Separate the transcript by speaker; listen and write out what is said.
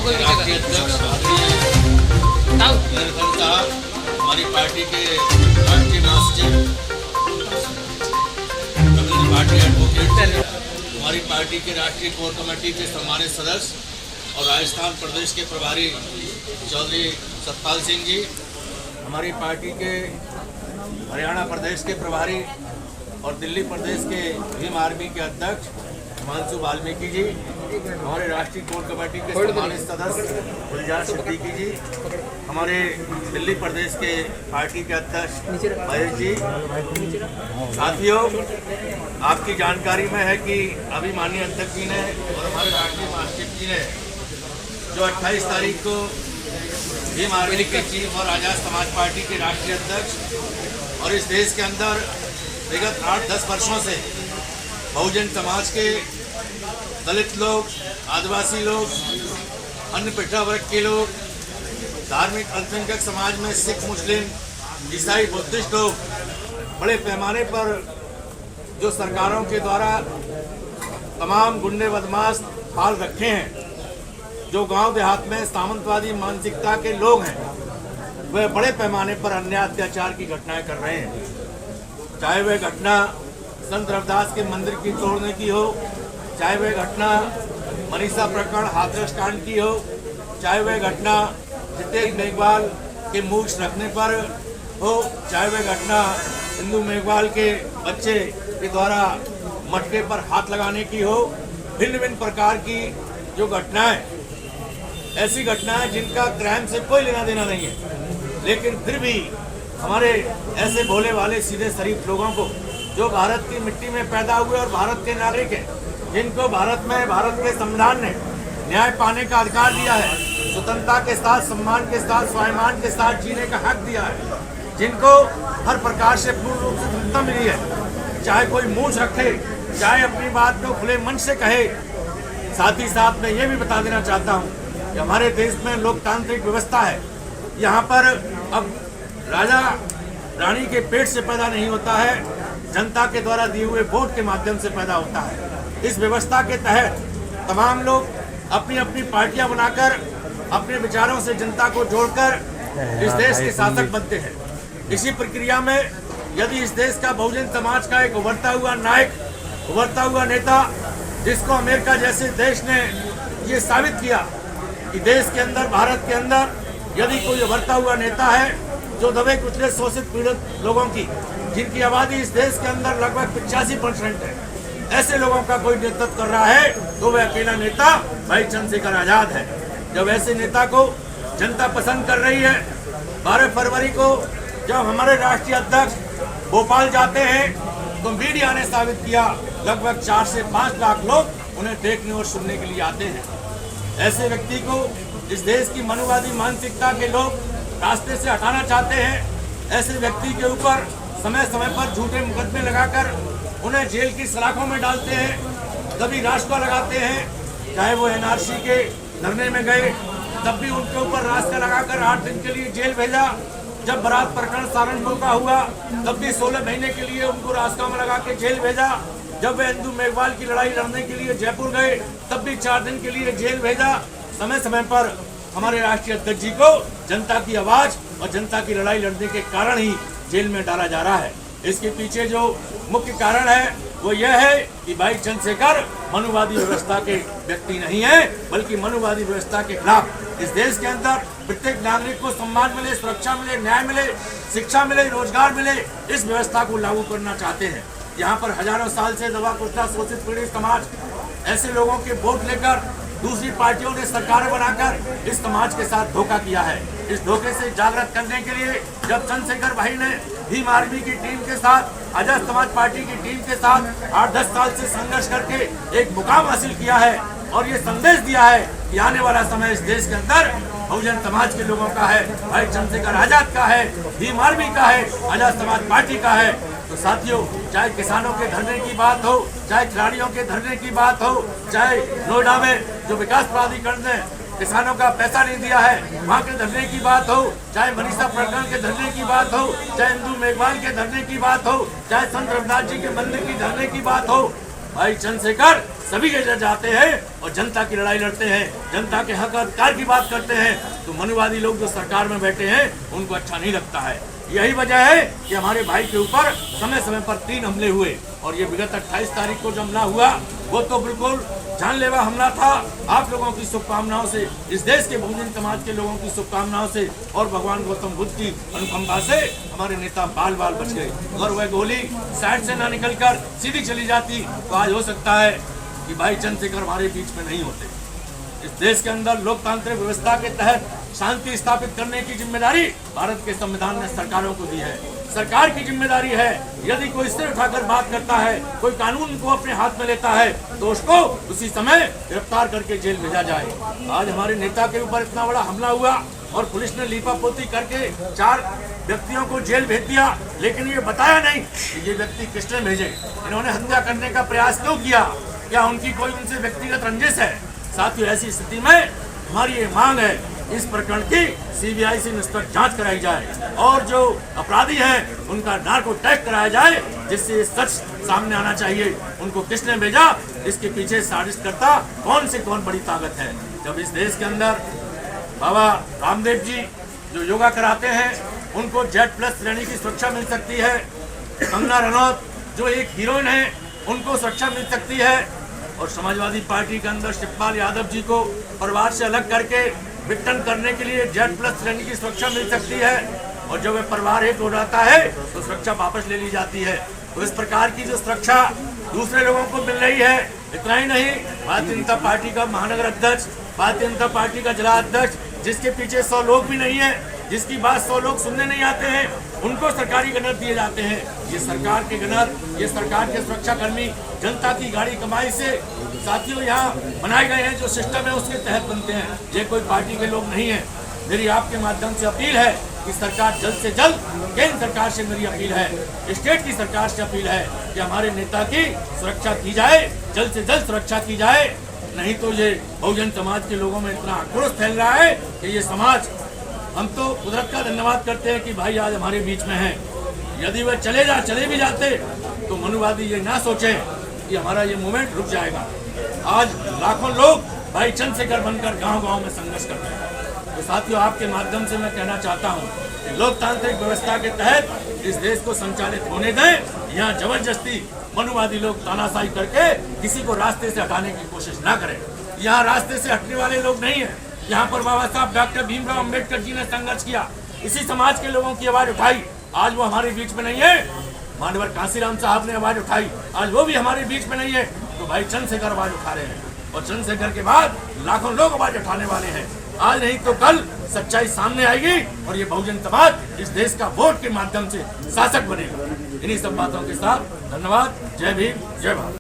Speaker 1: राष्ट्रीय अध्यक्ष हमारी पार्टी के राष्ट्रीय महासचिव पार्टी एडवोकेट, हमारी पार्टी के राष्ट्रीय कोर कमेटी के सम्मानित सदस्य और राजस्थान प्रदेश के प्रभारी चौधरी सतपाल सिंह जी, हमारी पार्टी के हरियाणा प्रदेश के प्रभारी और दिल्ली प्रदेश के भीम आर्मी के अध्यक्ष हिमांशु वाल्मीकि जी, हमारे राष्ट्रीय कोर कमेटी के सम्मानित सदस्य गुलजार सिद्दीकी जी, हमारे दिल्ली प्रदेश के पार्टी के अध्यक्ष महेश जी। साथियों, आपकी जानकारी में है कि अभी माननीय अध्यक्ष जी ने और हमारे राष्ट्रीय महासचिव जी ने जो 28 तारीख को भीम आर्मी के चीफ और आज़ाद समाज पार्टी के राष्ट्रीय अध्यक्ष और इस देश के अंदर विगत 8-10 वर्षों से बहुजन समाज के दलित लोग, आदिवासी लोग, अन्य पिछड़ा वर्ग के लोग, धार्मिक अल्पसंख्यक समाज में सिख, मुस्लिम, ईसाई, बुद्धिस्ट लोग बड़े पैमाने पर जो सरकारों के द्वारा तमाम गुंडे बदमाश पाल रखे हैं, जो गांव देहात में सामंतवादी मानसिकता के लोग हैं, वह बड़े पैमाने पर अन्याय अत्याचार की घटनाएं कर रहे हैं। चाहे वह घटना संत रविदास के मंदिर की तोड़ने की हो, चाहे वह घटना मनीषा प्रकरण हाथरस कांड की हो, चाहे वह घटना जितेश मेघवाल के मूछ रखने पर हो, चाहे वह घटना इंदु मेघवाल के बच्चे के द्वारा मटके पर हाथ लगाने की हो। भिन्न भिन्न प्रकार की जो घटनाएं, ऐसी घटनाएं जिनका क्राइम से कोई लेना देना नहीं है, लेकिन फिर भी हमारे ऐसे भोले वाले सीधे शरीफ लोगों को, जो भारत की मिट्टी में पैदा हुए और भारत के नागरिक हैं, जिनको भारत में भारत के संविधान ने न्याय पाने का अधिकार दिया है, स्वतंत्रता के साथ, सम्मान के साथ, स्वाभिमान के साथ जीने का हक दिया है, जिनको हर प्रकार से पूर्ण रूप से स्वतंत्रता मिली है, चाहे कोई मूछ रखे, चाहे अपनी बात को खुले मन से कहे। साथ ही साथ मैं ये भी बता देना चाहता हूँ कि हमारे देश में लोकतांत्रिक व्यवस्था है। यहाँ पर अब राजा रानी के पेट से पैदा नहीं होता है, जनता के द्वारा दिए हुए वोट के माध्यम से पैदा होता है। इस व्यवस्था के तहत तमाम लोग अपनी अपनी पार्टियां बनाकर अपने विचारों से जनता को जोड़कर इस देश के शासक बनते हैं। इसी प्रक्रिया में यदि इस देश का बहुजन समाज का एक उभरता हुआ नायक, उभरता हुआ नेता, जिसको अमेरिका जैसे देश ने ये साबित किया कि देश के अंदर, भारत के अंदर यदि कोई उभरता हुआ नेता है जो दबे कुचले शोषित पीड़ित लोगों की, जिनकी आबादी इस देश के अंदर लगभग 85% है, ऐसे लोगों का कोई नेतृत्व कर रहा है तो वह अकेला नेता भाई चंद्रशेखर आजाद है। जब ऐसे नेता को जनता पसंद कर रही है, 12 फरवरी को जब हमारे राष्ट्रीय अध्यक्ष भोपाल जाते हैं तो मीडिया ने साबित किया लगभग 4 से 5 लाख लोग उन्हें देखने और सुनने के लिए आते हैं। ऐसे व्यक्ति को इस देश की मनुवादी मानसिकता के लोग रास्ते से हटाना चाहते हैं। ऐसे व्यक्ति के ऊपर समय समय पर झूठे मुकदमे लगाकर उन्हें जेल की सलाखों में डालते हैं, कभी रास्ता लगाते हैं। चाहे वो एनआरसी के धरने में गए तब भी उनके ऊपर रास्ता लगाकर 8 दिन के लिए जेल भेजा। जब बरात प्रकरण सहारनपुर का हुआ तब भी 16 महीने के लिए उनको रास्ता में लगा के जेल भेजा। जब वे इंदु मेघवाल की लड़ाई लड़ने के लिए जयपुर गए तब भी 4 दिन के लिए जेल भेजा। समय समय पर हमारे राष्ट्रीय अध्यक्ष जी को जनता की आवाज और जनता की लड़ाई लड़ने के कारण ही जेल में डाला जा रहा है। इसके पीछे जो मुख्य कारण है वो यह है कि भाई चंद्रशेखर मनुवादी व्यवस्था के व्यक्ति नहीं है, बल्कि मनुवादी व्यवस्था के खिलाफ इस देश के अंदर प्रत्येक नागरिक को सम्मान मिले, सुरक्षा मिले, न्याय मिले, शिक्षा मिले, रोजगार मिले, इस व्यवस्था को लागू करना चाहते हैं। यहाँ पर हजारों साल से दबा कुचला शोषित पीड़ित समाज, ऐसे लोगों के वोट लेकर दूसरी पार्टियों ने सरकार बनाकर इस समाज के साथ धोखा किया है। इस धोखे से जागृत करने के लिए जब चंद्रशेखर भाई ने भीम आर्मी की टीम के साथ, आजाद समाज पार्टी की टीम के साथ 8-10 साल से संघर्ष करके एक मुकाम हासिल किया है और ये संदेश दिया है कि आने वाला समय इस देश के अंदर बहुजन समाज के लोगों का है, भाई चंद्रशेखर आजाद का है, भीम आर्मी का है, आजाद समाज पार्टी का है। तो साथियों, चाहे किसानों के धरने की बात हो, चाहे खिलाड़ियों के धरने की बात हो, चाहे नोएडा में जो विकास प्राधिकरण ने किसानों का पैसा नहीं दिया है वहाँ के धरने की बात हो, चाहे मनीषा प्रकरण के धरने की बात हो, चाहे इंदु मेघवाल के धरने की बात हो, चाहे संत रविदास जी के मंदिर की धरने की बात हो, भाई चंद्रशेखर सभी जगह जाते हैं और जनता की लड़ाई लड़ते हैं, जनता के हक अधिकार की बात करते हैं, तो मनुवादी लोग जो सरकार में बैठे हैं उनको अच्छा नहीं लगता है। यही वजह है कि हमारे भाई के ऊपर समय समय पर 3 हमले हुए और ये विगत 28 तारीख को जो हमला हुआ वो तो बिल्कुल जानलेवा हमला था। आप लोगों की शुभकामनाओं से, इस देश के बहुजन समाज के लोगों की शुभकामनाओं से और भगवान गौतम बुद्ध की अनुकंपा से हमारे नेता बाल बाल बच गए। अगर वह गोली साइड से ना निकलकर सीधी चली जाती तो आज हो सकता है कि भाई चंद्रशेखर हमारे बीच में नहीं होते। इस देश के अंदर लोकतांत्रिक व्यवस्था के तहत शांति स्थापित करने की जिम्मेदारी भारत के संविधान ने सरकारों को दी है। सरकार की जिम्मेदारी है, यदि कोई सिर उठाकर बात करता है, कोई कानून को अपने हाथ में लेता है तो उसको उसी समय गिरफ्तार करके जेल भेजा जाए। आज हमारे नेता के ऊपर इतना बड़ा हमला हुआ और पुलिस ने लीपापोती करके 4 व्यक्तियों को जेल भेज दिया, लेकिन ये बताया नहीं कि ये व्यक्ति किसने भेजे, इन्होंने हत्या करने का प्रयास क्यों किया, क्या उनकी कोई उनसे व्यक्तिगत रंजिश है। साथियों, ऐसी स्थिति में हमारी ये मांग है इस प्रकरण की सीबीआई से निष्पक्ष जांच कराई जाए और जो अपराधी हैं उनका नार्को टेस्ट कराया जाए, जिससे सच सामने आना चाहिए। उनको किसने भेजा, इसके पीछे साजिशकर्ता कौन बड़ी ताकत है। जब इस देश के अंदर बाबा रामदेव जी जो योगा कराते हैं उनको Z+ श्रेणी की सुरक्षा मिल सकती है, कंगना रनौत जो एक हीरोइन है उनको सुरक्षा मिल सकती है, और समाजवादी पार्टी के अंदर शिवपाल यादव जी को परिवार से अलग करके विघटन करने के लिए Z+ श्रेणी की सुरक्षा मिल सकती है, और जब वह परिवार एक हो जाता है तो सुरक्षा वापस ले ली जाती है। तो इस प्रकार की जो सुरक्षा दूसरे लोगों को मिल रही है, इतना ही नहीं, भारतीय जनता पार्टी का महानगर अध्यक्ष, भारतीय जनता पार्टी का जिला अध्यक्ष, जिसके पीछे 100 लोग भी नहीं है, जिसकी बात 100 लोग सुनने नहीं आते हैं, उनको सरकारी गनर दिए जाते हैं। ये सरकार के गनर, ये सरकार के सुरक्षा कर्मी जनता की गाड़ी कमाई से साथियों यहाँ बनाए गए हैं, जो सिस्टम है उसके तहत बनते हैं। ये कोई पार्टी के लोग नहीं है। मेरी आपके माध्यम से अपील है कि सरकार जल्द से जल्द, केंद्र सरकार से मेरी अपील है, स्टेट की सरकार से अपील है कि हमारे नेता की सुरक्षा की जाए, जल्द से जल्द सुरक्षा की जाए। नहीं तो ये बहुजन समाज के लोगों में इतना आक्रोश फैल रहा है कि ये समाज, हम तो कुदरत का धन्यवाद करते हैं कि भाई आज हमारे बीच में है। यदि वह चले भी जाते तो मनुवादी ये ना सोचे कि हमारा ये मूवमेंट रुक जाएगा। आज लाखों लोग भाई चंद्रशेखर बनकर गांव-गांव में संघर्ष कर रहे हैं। तो साथियों, आपके माध्यम से मैं कहना चाहता हूं कि लोकतांत्रिक व्यवस्था के तहत इस देश को संचालित होने दें। यहाँ जबरदस्ती मनुवादी लोग तानाशाही करके किसी को रास्ते से हटाने की कोशिश ना करें। यहाँ रास्ते से हटने वाले लोग नहीं है। यहाँ पर बाबा साहब डॉक्टर भीमराव अंबेडकर जी ने संघर्ष किया, इसी समाज के लोगों की आवाज उठाई। आज वो हमारे बीच में नहीं है। मानवर कांसीराम साहब ने आवाज उठाई, आज वो भी हमारे बीच में नहीं है। तो भाई चंद्रशेखर आवाज उठा रहे हैं, और चंद्रशेखर के बाद लाखों लोग आवाज उठाने वाले हैं। आज नहीं तो कल सच्चाई सामने आएगी और ये बहुजन समाज इस देश का वोट के माध्यम से शासक बनेगा। इन्हीं सब बातों के साथ धन्यवाद। जय भीम, जय भारत।